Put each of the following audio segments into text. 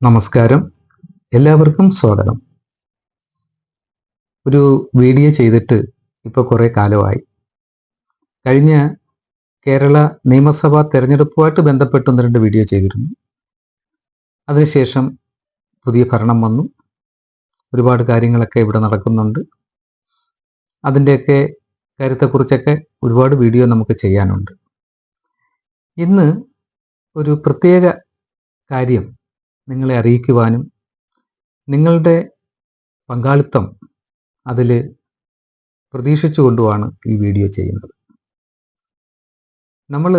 നമസ്കാരം, എല്ലാവർക്കും സ്വാഗതം. ഒരു വീഡിയോ ചെയ്തിട്ട് ഇപ്പോൾ കുറേ കാലമായി. കഴിഞ്ഞ കേരള നിയമസഭാ തെരഞ്ഞെടുപ്പുമായിട്ട് ബന്ധപ്പെട്ട് 1-2 വീഡിയോ ചെയ്തിരുന്നു. അതിനുശേഷം പുതിയ ഭരണം വന്നു. ഒരുപാട് കാര്യങ്ങളൊക്കെ ഇവിടെ നടക്കുന്നുണ്ട്. അതിൻ്റെയൊക്കെ കാര്യത്തെക്കുറിച്ചൊക്കെ ഒരുപാട് വീഡിയോ നമുക്ക് ചെയ്യാനുണ്ട്. ഇന്ന് ഒരു പ്രത്യേക കാര്യം നിങ്ങളെ അറിയിക്കുവാനും നിങ്ങളുടെ പങ്കാളിത്തം അതിൽ പ്രതീക്ഷിച്ചുകൊണ്ടുമാണ് ഈ വീഡിയോ ചെയ്യുന്നത്. നമ്മൾ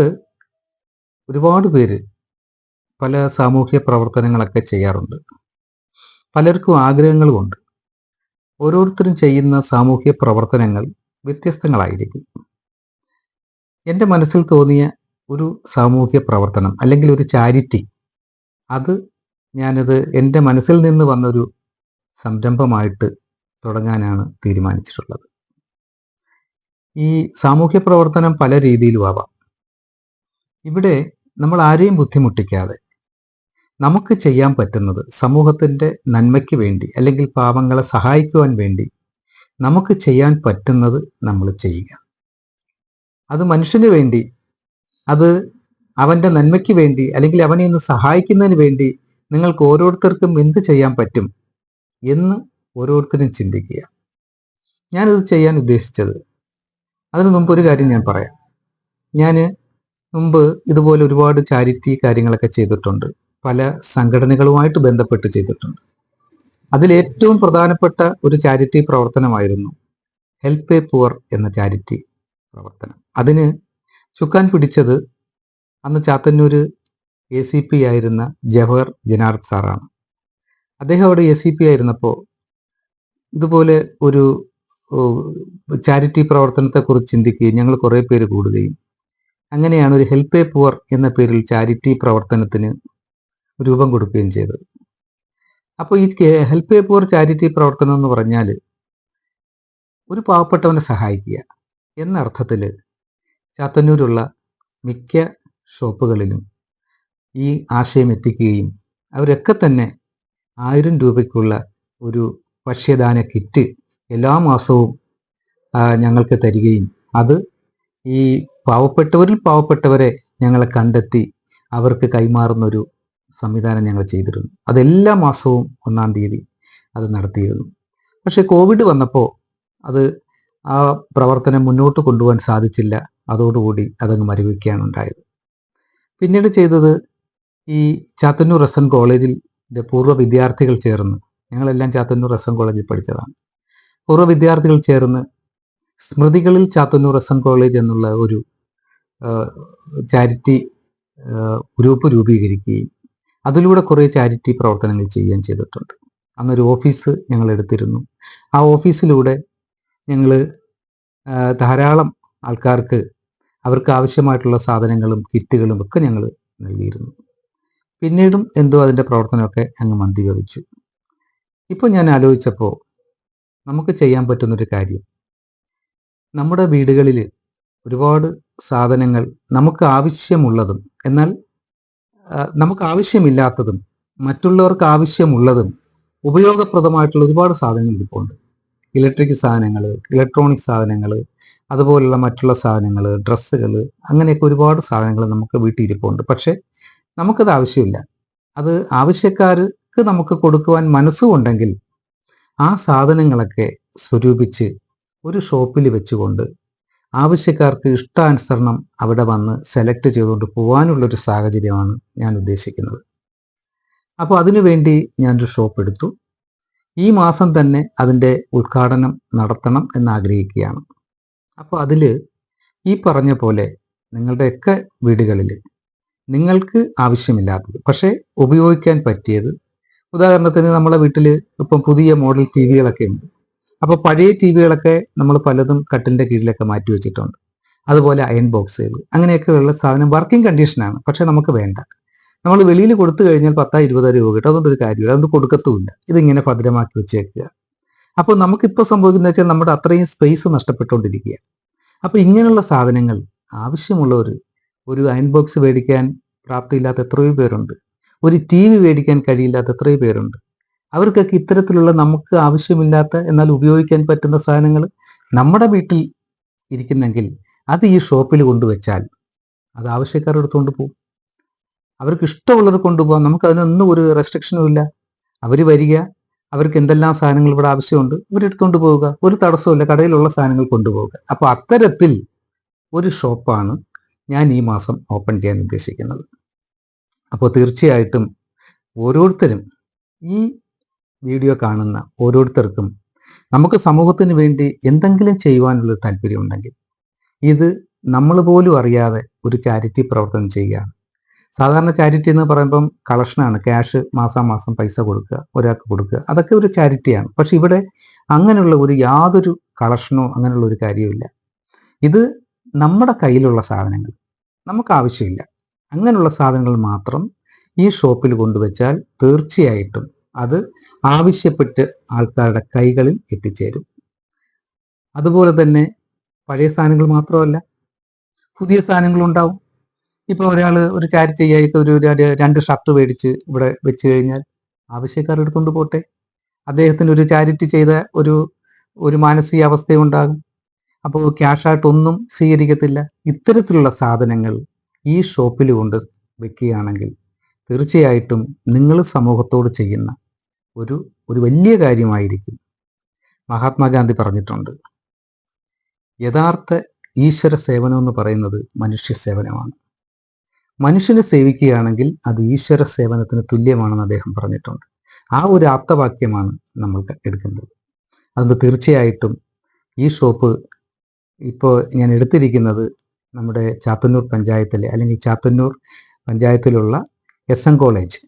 ഒരുപാട് പേര് പല സാമൂഹ്യ പ്രവർത്തനങ്ങളൊക്കെ ചെയ്യാറുണ്ട്. പലർക്കും ആഗ്രഹങ്ങളുമുണ്ട്. ഓരോരുത്തരും ചെയ്യുന്ന സാമൂഹ്യ പ്രവർത്തനങ്ങൾ വ്യത്യസ്തങ്ങളായിരിക്കും. എൻ്റെ മനസ്സിൽ തോന്നിയ ഒരു സാമൂഹ്യ പ്രവർത്തനം അല്ലെങ്കിൽ ഒരു ചാരിറ്റി, അത് ഞാനത് എൻ്റെ മനസ്സിൽ നിന്ന് വന്നൊരു സംരംഭമായിട്ട് തുടങ്ങാനാണ് തീരുമാനിച്ചിട്ടുള്ളത്. ഈ സാമൂഹ്യ പ്രവർത്തനം പല രീതിയിലും ആവാം. ഇവിടെ നമ്മൾ ആരെയും ബുദ്ധിമുട്ടിക്കാതെ നമുക്ക് ചെയ്യാൻ പറ്റുന്നത് സമൂഹത്തിൻ്റെ നന്മയ്ക്ക് വേണ്ടി അല്ലെങ്കിൽ പാവങ്ങളെ സഹായിക്കുവാൻ വേണ്ടി നമുക്ക് ചെയ്യാൻ പറ്റുന്നത് നമ്മൾ ചെയ്യുക. അത് മനുഷ്യന് വേണ്ടി, അത് അവൻ്റെ നന്മയ്ക്ക് വേണ്ടി അല്ലെങ്കിൽ അവനെ ഒന്ന് സഹായിക്കുന്നതിന് വേണ്ടി നിങ്ങൾക്ക് ഓരോരുത്തർക്കും എന്ത് ചെയ്യാൻ പറ്റും എന്ന് ഓരോരുത്തരും ചിന്തിക്കുക. ഞാനിത് ചെയ്യാൻ ഉദ്ദേശിച്ചത്, അതിനു മുമ്പ് ഒരു കാര്യം ഞാൻ പറയാം. ഞാൻ മുമ്പ് ഇതുപോലെ ഒരുപാട് ചാരിറ്റി കാര്യങ്ങളൊക്കെ ചെയ്തിട്ടുണ്ട്. പല സംഘടനകളുമായിട്ട് ബന്ധപ്പെട്ട് ചെയ്തിട്ടുണ്ട്. അതിലേറ്റവും പ്രധാനപ്പെട്ട ഒരു ചാരിറ്റി പ്രവർത്തനമായിരുന്നു ഹെൽപ്പ് എ പുവർ എന്ന ചാരിറ്റി പ്രവർത്തനം. അതിന് ചുക്കാൻ പിടിച്ചത് അന്ന് ചാത്തന്നൂർ ACP ആയിരുന്ന ജവഹർ ജനാർദ്ദൻ സാറാണ്. അദ്ദേഹം അവിടെ ACP ആയിരുന്നപ്പോൾ ഇതുപോലെ ഒരു ചാരിറ്റി പ്രവർത്തനത്തെക്കുറിച്ച് ചിന്തിക്കുകയും ഞങ്ങൾ കുറേ പേര് കൂടുകയും അങ്ങനെയാണ് ഒരു ഹെൽപ്പ് എ പുവർ എന്ന പേരിൽ ചാരിറ്റി പ്രവർത്തനത്തിന് രൂപം കൊടുക്കുകയും ചെയ്തത്. അപ്പോൾ ഈ ഹെൽപ്പ് എ പുവർ ചാരിറ്റി പ്രവർത്തനം എന്ന് പറഞ്ഞാൽ ഒരു പാവപ്പെട്ടവനെ സഹായിക്കുക എന്ന അർത്ഥത്തിൽ ചാത്തന്നൂരുള്ള മിക്ക ഷോപ്പുകളിലും ഈ ആശയം എത്തിക്കുകയും അവരൊക്കെ തന്നെ 1000 രൂപയ്ക്കുള്ള ഒരു ഭക്ഷ്യദാന കിറ്റ് എല്ലാ മാസവും ഞങ്ങൾക്ക് തരികയും അത് ഈ പാവപ്പെട്ടവരിൽ പാവപ്പെട്ടവരെ ഞങ്ങളെ കണ്ടെത്തി അവർക്ക് കൈമാറുന്നൊരു സംവിധാനം ഞങ്ങൾ ചെയ്തിരുന്നു. അതെല്ലാ മാസവും 1-ാം തീയതി അത് നടത്തിയിരുന്നു. പക്ഷേ കോവിഡ് വന്നപ്പോൾ അത് ആ പ്രവർത്തനം മുന്നോട്ട് കൊണ്ടുപോകാൻ സാധിച്ചില്ല. അതോടുകൂടി അതങ്ങ് മരവിക്കുകയാണ് ഉണ്ടായത്. പിന്നീട് ചെയ്തത്, ഈ ചാത്തന്നൂർ SN കോളേജിൽ പൂർവ്വ വിദ്യാർത്ഥികൾ ചേർന്ന്, ഞങ്ങളെല്ലാം ചാത്തന്നൂർ SN കോളേജിൽ പഠിച്ചതാണ്, പൂർവ്വ വിദ്യാർത്ഥികൾ ചേർന്ന് സ്മൃതികളിൽ ചാത്തന്നൂർ SN കോളേജ് എന്നുള്ള ഒരു ചാരിറ്റി ഗ്രൂപ്പ് രൂപീകരിക്കുകയും അതിലൂടെ കുറേ ചാരിറ്റി പ്രവർത്തനങ്ങൾ ചെയ്യുകയും ചെയ്തിട്ടുണ്ട്. അന്നൊരു ഓഫീസ് ഞങ്ങൾ എടുത്തിരുന്നു. ആ ഓഫീസിലൂടെ ഞങ്ങൾ ധാരാളം ആൾക്കാർക്ക് അവർക്ക് ആവശ്യമായിട്ടുള്ള സാധനങ്ങളും കിറ്റുകളും ഒക്കെ ഞങ്ങൾ നൽകിയിരുന്നു. പിന്നീടും എന്തോ അതിൻ്റെ പ്രവർത്തനമൊക്കെ അങ്ങ് മന്ദീഭവിച്ചു. ഇപ്പോൾ ഞാൻ ആലോചിച്ചപ്പോൾ നമുക്ക് ചെയ്യാൻ പറ്റുന്നൊരു കാര്യം, നമ്മുടെ വീടുകളിൽ ഒരുപാട് സാധനങ്ങൾ നമുക്ക് ആവശ്യമുള്ളതും എന്നാൽ നമുക്ക് ആവശ്യമില്ലാത്തതും മറ്റുള്ളവർക്ക് ആവശ്യമുള്ളതും ഉപയോഗപ്രദമായിട്ടുള്ള ഒരുപാട് സാധനങ്ങൾ ഇപ്പോൾ ഉണ്ട്. ഇലക്ട്രിക് സാധനങ്ങൾ, ഇലക്ട്രോണിക് സാധനങ്ങൾ, അതുപോലുള്ള മറ്റുള്ള സാധനങ്ങൾ, ഡ്രസ്സുകൾ, അങ്ങനെയൊക്കെ ഒരുപാട് സാധനങ്ങൾ നമുക്ക് വീട്ടിലിരിപ്പുണ്ട്. പക്ഷേ നമുക്കത് ആവശ്യമില്ല. അത് ആവശ്യക്കാർക്ക് നമുക്ക് കൊടുക്കുവാൻ മനസ്സുമുണ്ടെങ്കിൽ ആ സാധനങ്ങളൊക്കെ സ്വരൂപിച്ച് ഒരു ഷോപ്പിൽ വെച്ചുകൊണ്ട് ആവശ്യക്കാർക്ക് ഇഷ്ടാനുസരണം അവിടെ വന്ന് സെലക്ട് ചെയ്തുകൊണ്ട് പോകാനുള്ളൊരു സാഹചര്യമാണ് ഞാൻ ഉദ്ദേശിക്കുന്നത്. അപ്പോൾ അതിനുവേണ്ടി ഞാനൊരു ഷോപ്പ് എടുത്തു. ഈ മാസം തന്നെ അതിൻ്റെ ഉദ്ഘാടനം നടത്തണം എന്നാഗ്രഹിക്കുകയാണ്. അപ്പോൾ അതിൽ ഈ പറഞ്ഞ പോലെ നിങ്ങളുടെയൊക്കെ വീടുകളിൽ നിങ്ങൾക്ക് ആവശ്യമില്ലാത്തത് പക്ഷേ ഉപയോഗിക്കാൻ പറ്റിയത്, ഉദാഹരണത്തിന് നമ്മളെ വീട്ടിൽ ഇപ്പം പുതിയ മോഡൽ TV-കളൊക്കെ ഉണ്ട്. അപ്പോൾ പഴയ TV-കളൊക്കെ നമ്മൾ പലതും കട്ടിലിൻ്റെ കീഴിലൊക്കെ മാറ്റി വെച്ചിട്ടുണ്ട്. അതുപോലെ അയൺ ബോക്സുകൾ, അങ്ങനെയൊക്കെയുള്ള സാധനം വർക്കിംഗ് കണ്ടീഷനാണ്, പക്ഷേ നമുക്ക് വേണ്ട. നമ്മൾ വെളിയിൽ കൊടുത്തു കഴിഞ്ഞാൽ 10-20 രൂപ കിട്ടും. അതൊന്നും ഒരു കാര്യമില്ല, അതൊന്നും കൊടുക്കത്തുമില്ല. ഇതിങ്ങനെ ഭദ്രമാക്കി വെച്ചേക്കുക. അപ്പോൾ നമുക്കിപ്പോൾ സംഭവിക്കുന്നത് വെച്ചാൽ നമ്മുടെ അത്രയും സ്പേസ് നഷ്ടപ്പെട്ടുകൊണ്ടിരിക്കുക. അപ്പോൾ ഇങ്ങനെയുള്ള സാധനങ്ങൾ ആവശ്യമുള്ളവർ, ഒരു അയൺ ബോക്സ് മേടിക്കാൻ പ്രാപ്തിയില്ലാത്ത എത്രയോ പേരുണ്ട്. ഒരു TV മേടിക്കാൻ കഴിയില്ലാത്ത എത്രയോ പേരുണ്ട്. അവർക്കൊക്കെ ഇത്തരത്തിലുള്ള നമുക്ക് ആവശ്യമില്ലാത്ത എന്നാൽ ഉപയോഗിക്കാൻ പറ്റുന്ന സാധനങ്ങൾ നമ്മുടെ വീട്ടിൽ ഇരിക്കുന്നെങ്കിൽ അത് ഈ ഷോപ്പിൽ കൊണ്ടുവച്ചാൽ അത് ആവശ്യക്കാർ എടുത്തുകൊണ്ട് പോകും. അവർക്ക് ഇഷ്ടമുള്ളത് കൊണ്ടുപോകാം. നമുക്ക് അതിനൊന്നും ഒരു റെസ്ട്രിക്ഷനും ഇല്ല. അവർ വരിക, അവർക്ക് എന്തെല്ലാം സാധനങ്ങൾ ഇവിടെ ആവശ്യമുണ്ട് ഇവരെടുത്തുകൊണ്ട് പോവുക. ഒരു തടസ്സമില്ല, കടയിലുള്ള സാധനങ്ങൾ കൊണ്ടുപോവുക. അപ്പോൾ അത്തരത്തിൽ ഒരു ഷോപ്പാണ് ഞാൻ ഈ മാസം ഓപ്പൺ ചെയ്യാൻ ഉദ്ദേശിക്കുന്നത്. അപ്പോൾ തീർച്ചയായിട്ടും ഓരോരുത്തരും ഈ വീഡിയോ കാണുന്ന ഓരോരുത്തർക്കും നമുക്ക് സമൂഹത്തിന് വേണ്ടി എന്തെങ്കിലും ചെയ്യുവാനുള്ള താല്പര്യമുണ്ടെങ്കിൽ ഇത് നമ്മൾ പോലും അറിയാതെ ഒരു ചാരിറ്റി പ്രവർത്തനം ചെയ്യുകയാണ്. സാധാരണ ചാരിറ്റി എന്ന് പറയുമ്പം കളക്ഷനാണ്, ക്യാഷ് മാസാമാസം പൈസ കൊടുക്കുക, ഒരാൾക്ക് കൊടുക്കുക, അതൊക്കെ ഒരു ചാരിറ്റിയാണ്. പക്ഷെ ഇവിടെ അങ്ങനെയുള്ള യാതൊരു കളക്ഷനോ അങ്ങനെയുള്ള ഒരു കാര്യമില്ല. ഇത് നമ്മുടെ കയ്യിലുള്ള സാധനങ്ങൾ, നമുക്ക് ആവശ്യമില്ല, അങ്ങനെയുള്ള സാധനങ്ങൾ മാത്രം ഈ ഷോപ്പിൽ കൊണ്ടുവച്ചാൽ തീർച്ചയായിട്ടും അത് ആവശ്യപ്പെട്ട് ആൾക്കാരുടെ കൈകളിൽ എത്തിച്ചേരും. അതുപോലെ തന്നെ പഴയ സാധനങ്ങൾ മാത്രമല്ല, പുതിയ സാധനങ്ങളുണ്ടാവും. ഇപ്പോൾ ഒരാൾ ഒരു ചാരിറ്റി ആയിട്ട് ഒരു 2 ഷർട്ട് മേടിച്ച് ഇവിടെ വെച്ച് കഴിഞ്ഞാൽ ആവശ്യക്കാർ എടുത്തുകൊണ്ട് പോട്ടെ. അദ്ദേഹത്തിന് ഒരു ചാരിറ്റി ചെയ്ത ഒരു മാനസികാവസ്ഥയുണ്ടാകും. അപ്പോൾ ക്യാഷായിട്ടൊന്നും സ്വീകരിക്കത്തില്ല. ഇത്തരത്തിലുള്ള സാധനങ്ങൾ ഈ ഷോപ്പിൽ കൊണ്ട് വെക്കുകയാണെങ്കിൽ തീർച്ചയായിട്ടും നിങ്ങൾ സമൂഹത്തോട് ചെയ്യുന്ന ഒരു വലിയ കാര്യമായിരിക്കും. മഹാത്മാഗാന്ധി പറഞ്ഞിട്ടുണ്ട്, യഥാർത്ഥ ഈശ്വര സേവനം എന്ന് പറയുന്നത് മനുഷ്യ സേവനമാണ്. മനുഷ്യനെ സേവിക്കുകയാണെങ്കിൽ അത് ഈശ്വര സേവനത്തിന് തുല്യമാണെന്ന് അദ്ദേഹം പറഞ്ഞിട്ടുണ്ട്. ആ ഒരു ആപ്തവാക്യമാണ് നമ്മൾ എടുക്കേണ്ടത്. അതുകൊണ്ട് തീർച്ചയായിട്ടും ഈ ഷോപ്പ് ഇപ്പോൾ ഞാൻ എടുത്തിരിക്കുന്നത് നമ്മുടെ ചാത്തന്നൂർ പഞ്ചായത്തിലെ അല്ലെങ്കിൽ ചാത്തന്നൂർ പഞ്ചായത്തിലുള്ള SM കോളേജ്,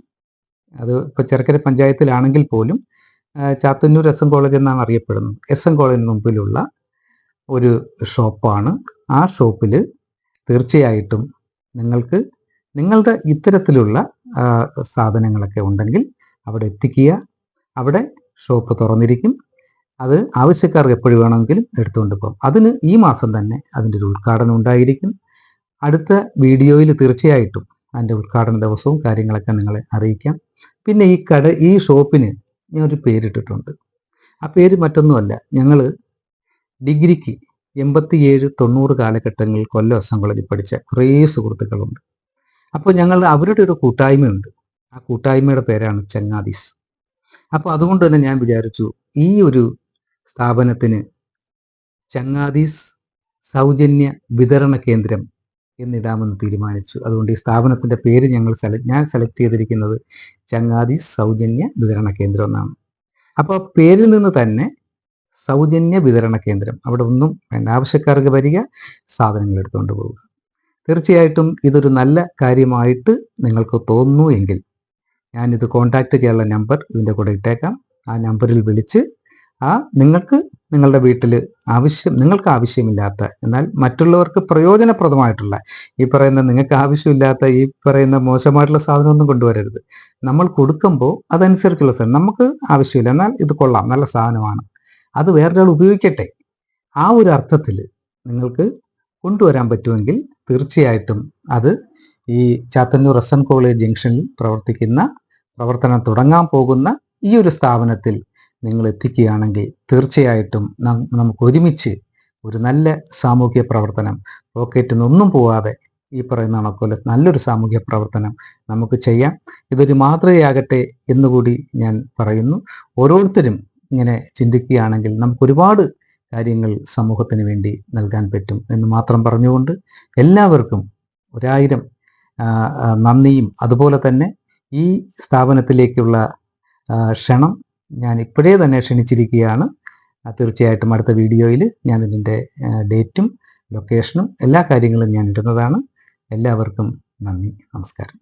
അത് ഇപ്പോൾ ചെറുക്കര പഞ്ചായത്തിലാണെങ്കിൽ പോലും ചാത്തന്നൂർ SM കോളേജ് എന്നാണ് അറിയപ്പെടുന്നത്. SM കോളേജിന് മുമ്പിലുള്ള ഒരു ഷോപ്പാണ്. ആ ഷോപ്പിൽ തീർച്ചയായിട്ടും നിങ്ങൾക്ക് നിങ്ങളുടെ ഇത്തരത്തിലുള്ള സാധനങ്ങളൊക്കെ ഉണ്ടെങ്കിൽ അവിടെ എത്തിക്കുക. അവിടെ ഷോപ്പ് തുറന്നിരിക്കും. അത് ആവശ്യക്കാർക്ക് എപ്പോഴും വേണമെങ്കിലും എടുത്തുകൊണ്ട് പോകും. അതിന് ഈ മാസം തന്നെ അതിൻ്റെ ഒരു ഉദ്ഘാടനം ഉണ്ടായിരിക്കും. അടുത്ത വീഡിയോയിൽ തീർച്ചയായിട്ടും അതിൻ്റെ ഉദ്ഘാടന ദിവസവും കാര്യങ്ങളൊക്കെ നിങ്ങളെ അറിയിക്കാം. പിന്നെ ഈ ഷോപ്പിന് ഞാനൊരു പേരിട്ടിട്ടുണ്ട്. ആ പേര് മറ്റൊന്നുമല്ല, ഞങ്ങൾ ഡിഗ്രിക്ക് 87-90 കാലഘട്ടങ്ങളിൽ കൊല്ലം SM കോളേജിൽ പഠിച്ച കുറേ സുഹൃത്തുക്കളുണ്ട്. അപ്പോൾ ഞങ്ങൾ അവരുടെ ഒരു കൂട്ടായ്മയുണ്ട്. ആ കൂട്ടായ്മയുടെ പേരാണ് ചങ്ങാതീസ്. അപ്പോൾ അതുകൊണ്ട് തന്നെ ഞാൻ വിചാരിച്ചു ഈ ഒരു സ്ഥാപനത്തിന് ചങ്ങാതീസ് സൗജന്യ വിതരണ കേന്ദ്രം എന്നിടാമെന്ന് തീരുമാനിച്ചു. അതുകൊണ്ട് ഈ സ്ഥാപനത്തിൻ്റെ പേര് ഞാൻ സെലക്ട് ചെയ്തിരിക്കുന്നത് ചങ്ങാതീസ് സൗജന്യ വിതരണ കേന്ദ്രം എന്നാണ്. അപ്പോൾ പേരിൽ നിന്ന് തന്നെ സൗജന്യ വിതരണ കേന്ദ്രം, അവിടെ ഒന്നും വേണ്ട, ആവശ്യക്കാർക്ക് വരിക, സാധനങ്ങൾ എടുത്തുകൊണ്ട് പോവുക. തീർച്ചയായിട്ടും ഇതൊരു നല്ല കാര്യമായിട്ട് നിങ്ങൾക്ക് തോന്നുന്നു എങ്കിൽ ഞാനിത് കോൺടാക്റ്റ് ചെയ്യാനുള്ള നമ്പർ ഇതിൻ്റെ കൂടെ ഇട്ടേക്കാം. ആ നമ്പറിൽ വിളിച്ച് നിങ്ങൾക്ക് നിങ്ങളുടെ വീട്ടിൽ നിങ്ങൾക്ക് ആവശ്യമില്ലാത്ത എന്നാൽ മറ്റുള്ളവർക്ക് പ്രയോജനപ്രദമായിട്ടുള്ള ഈ പറയുന്ന നിങ്ങൾക്ക് ആവശ്യമില്ലാത്ത ഈ പറയുന്ന മോശമായിട്ടുള്ള സാധനമൊന്നും കൊണ്ടുവരരുത്. നമ്മൾ കൊടുക്കുമ്പോൾ അതനുസരിച്ചുള്ള സാധനം, നമുക്ക് ആവശ്യമില്ല എന്നാൽ ഇത് കൊള്ളാം, നല്ല സാധനമാണ്, അത് വേറൊരാൾ ഉപയോഗിക്കട്ടെ, ആ ഒരു അർത്ഥത്തിൽ നിങ്ങൾക്ക് കൊണ്ടുവരാൻ പറ്റുമെങ്കിൽ തീർച്ചയായിട്ടും അത് ഈ ചാത്തന്നൂർ SM കോളേജ് ജംഗ്ഷനിൽ പ്രവർത്തനം തുടങ്ങാൻ പോകുന്ന ഈ ഒരു സ്ഥാപനത്തിൽ നിങ്ങൾ എത്തിക്കുകയാണെങ്കിൽ തീർച്ചയായിട്ടും നമുക്ക് ഒരുമിച്ച് ഒരു നല്ല സാമൂഹ്യ പ്രവർത്തനം, പോക്കറ്റിൽ നിന്നൊന്നും പോവാതെ ഈ പറയുന്ന കണക്കുപോലെ നല്ലൊരു സാമൂഹ്യ പ്രവർത്തനം നമുക്ക് ചെയ്യാം. ഇതൊരു മാതൃകയാകട്ടെ എന്നുകൂടി ഞാൻ പറയുന്നു. ഓരോരുത്തരും ഇങ്ങനെ ചിന്തിക്കുകയാണെങ്കിൽ നമുക്ക് ഒരുപാട് കാര്യങ്ങൾ സമൂഹത്തിന് വേണ്ടി നൽകാൻ പറ്റും എന്ന് മാത്രം പറഞ്ഞുകൊണ്ട് എല്ലാവർക്കും 1000 നന്ദിയും അതുപോലെ തന്നെ ഈ സ്ഥാപനത്തിലേക്കുള്ള ക്ഷണം ഞാൻ ഇപ്പോഴേ തന്നെ ക്ഷണിച്ചിരിക്കുകയാണ്. തീർച്ചയായിട്ടും അടുത്ത വീഡിയോയിൽ ഞാൻ ഇതിൻ്റെ ഡേറ്റും ലൊക്കേഷനും എല്ലാ കാര്യങ്ങളും ഞാൻ ഇടുന്നതാണ്. എല്ലാവർക്കും നന്ദി, നമസ്കാരം.